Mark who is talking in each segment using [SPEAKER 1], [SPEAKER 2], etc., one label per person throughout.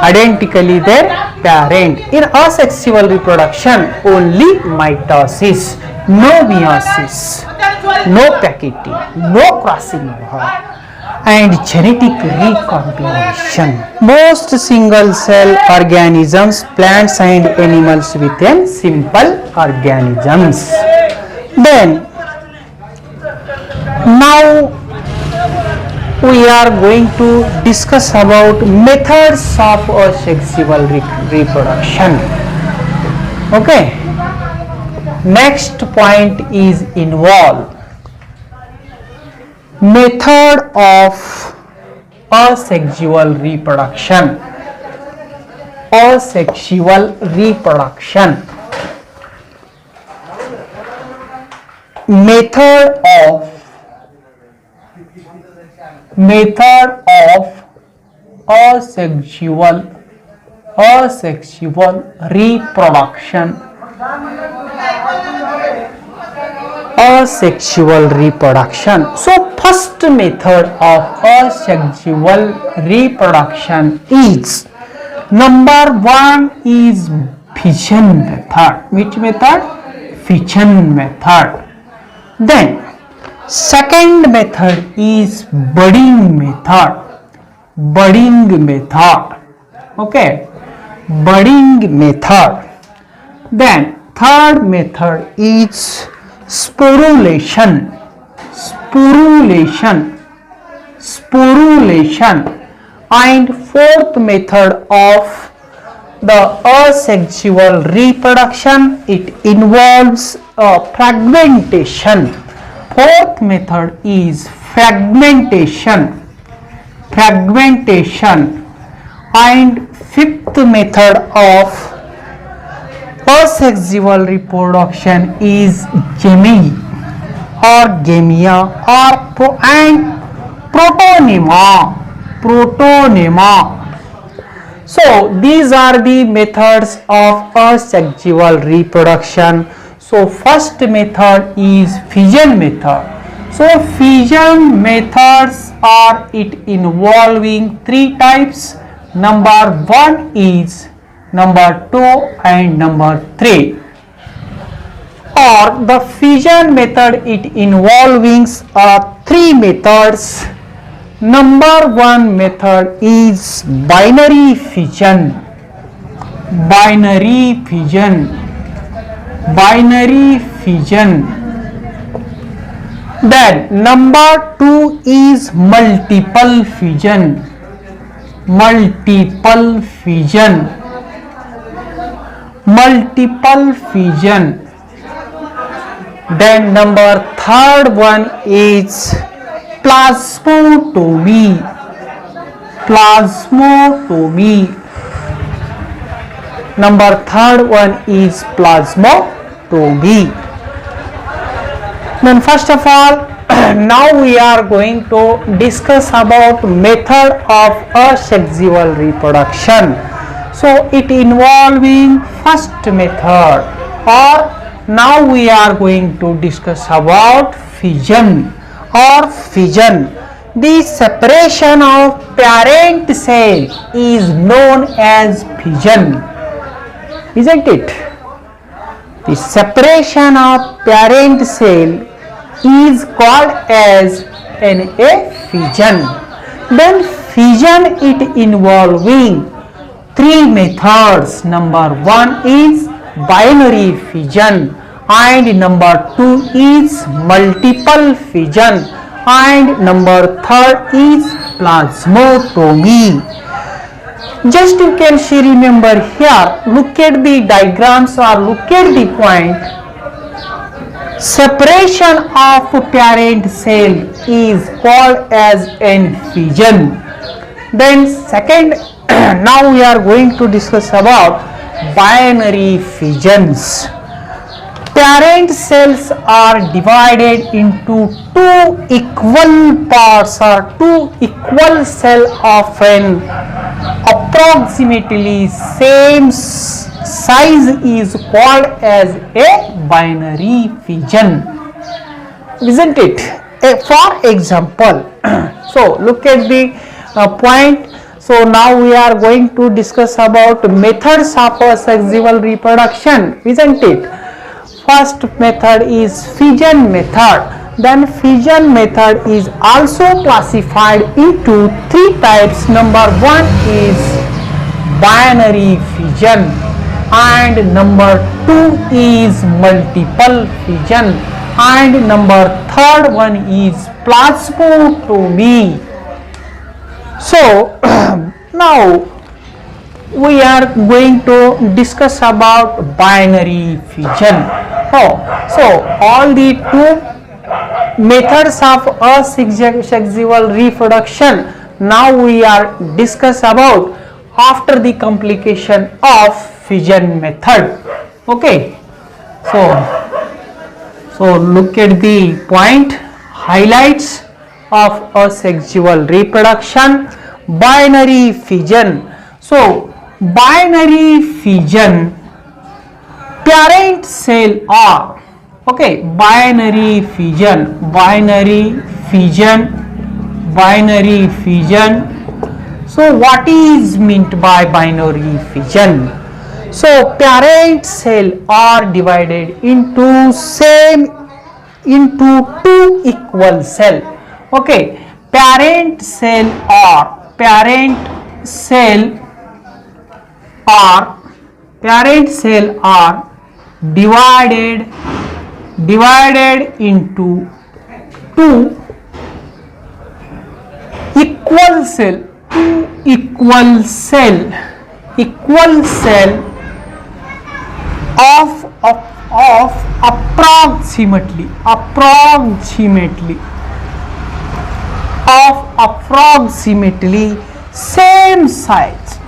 [SPEAKER 1] identically their parent. In asexual reproduction, only mitosis, no meiosis, no packaging, no crossing over, and genetic recombination. Most single cell organisms, plants and animals within simple organisms. Then now we are going to discuss about methods of asexual reproduction. Okay. Next point is involve. Method of asexual reproduction. Asexual reproduction. Method of asexual reproduction. Asexual reproduction. So first method of asexual reproduction is, number one is fission method. Which method? Fission method. Then second method is budding method. Budding method. Okay. Budding method. Then third method is sporulation. And fourth method of the asexual reproduction, it involves fragmentation. Fourth method is fragmentation. And fifth method of asexual reproduction is gamete or gamia or protonema. So these are the methods of asexual reproduction. So first method is fission method. So fission methods are it involving three types. Number one is, number 2 and number 3. Or the fission method, it involving three methods. Number one method is binary fission. Then number 2 is multiple fission. Then number third one is plasmotomy. Number third one is plasmotomy. Then first of all, now we are going to discuss about method of asexual reproduction. So it involving first method, or now we are going to discuss about fission. The separation of parent cell is known as fission, isn't it? The separation of parent cell is called as a fission. Then fission, it involving three methods. Number one is binary fission, and number 2 is multiple fission, and number 3 is plasmotomy. Just you can see, remember here, look at the diagrams or look at the point. Separation of parent cell is called as an fission. Then second, now we are going to discuss about binary fissions. Parent cells are divided into two equal parts or two equal cells of an approximately same size is called as a binary fission, isn't it? For example, so look at the point. So now we are going to discuss about methods of sexual reproduction, isn't it? First method is fission method. Then fission method is also classified into three types. Number one is binary fission, and number two is multiple fission, and number third one is plasmotomy. So now we are going to discuss about binary fission. So all the two methods of asexual reproduction now we are discuss about after the complication of fission method. Okay, so look at the point highlights of asexual reproduction. Binary fission. So binary fission, parent cell are, okay, binary fission. So what is meant by binary fission? So parent cell are divided into two equal cell. Okay, parent cell are divided into two equal cell of approximately same size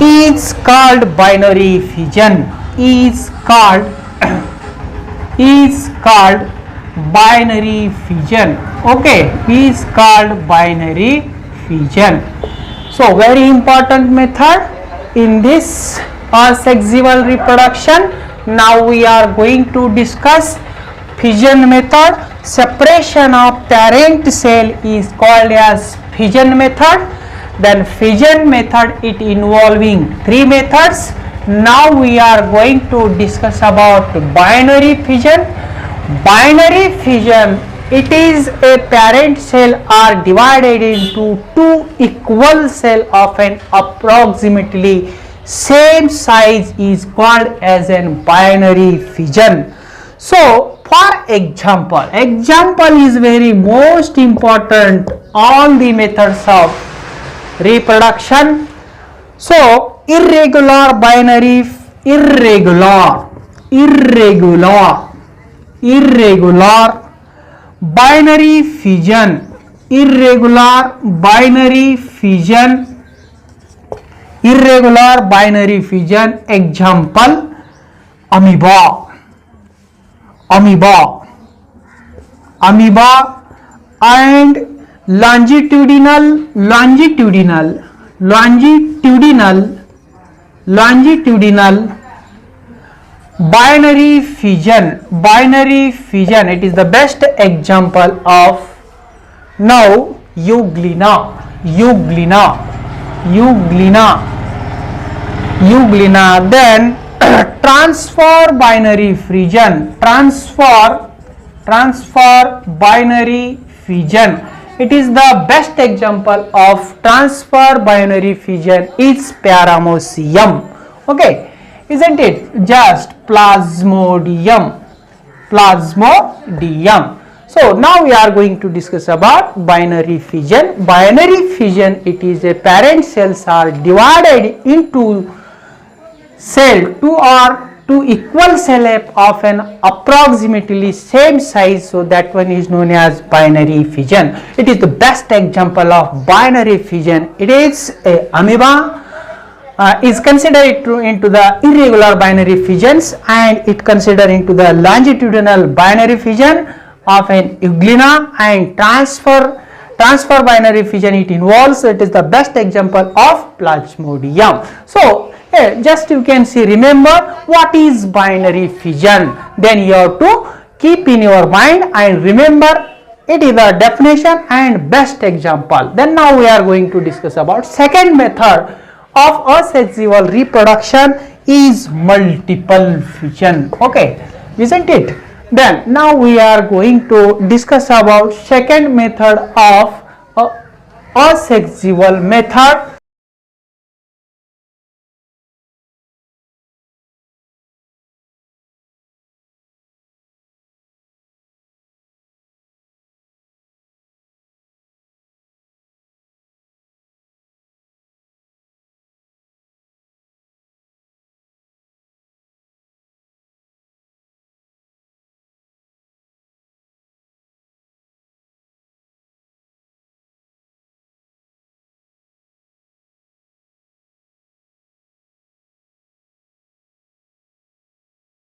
[SPEAKER 1] is called binary fission. Binary fission. Okay, is called binary fission. So very important method in this asexual reproduction. Now we are going to discuss fission method. Separation of parent cell is called as fission method. Then fission method, it involving three methods. Now we are going to discuss about binary fission. Binary fission, it is a parent cell are divided into two equal cell of an approximately same size is called as an binary fission. So for example is very most important on the methods of reproduction. So irregular binary fission, example amoeba and longitudinal binary fission. It is the best example of now euglena. Then transfer binary fission. It is the best example of transfer binary fission is paramecium. Okay, isn't it? Just plasmodium. So now we are going to discuss about binary fission. Binary fission, it is a parent cells are divided into two equal cell of an approximately same size, so that one is known as binary fission. It is the best example of binary fission. It is a amoeba is considered into the irregular binary fissions, and it considered into the longitudinal binary fission of an euglena, and transfer binary fission it involves. It is the best example of plasmodium. So just you can see, remember what is binary fission, then you have to keep in your mind and remember it is a definition and best example. Then now we are going to discuss about second method of asexual reproduction is multiple fission. Okay, isn't it? Then now we are going to discuss about second method of asexual method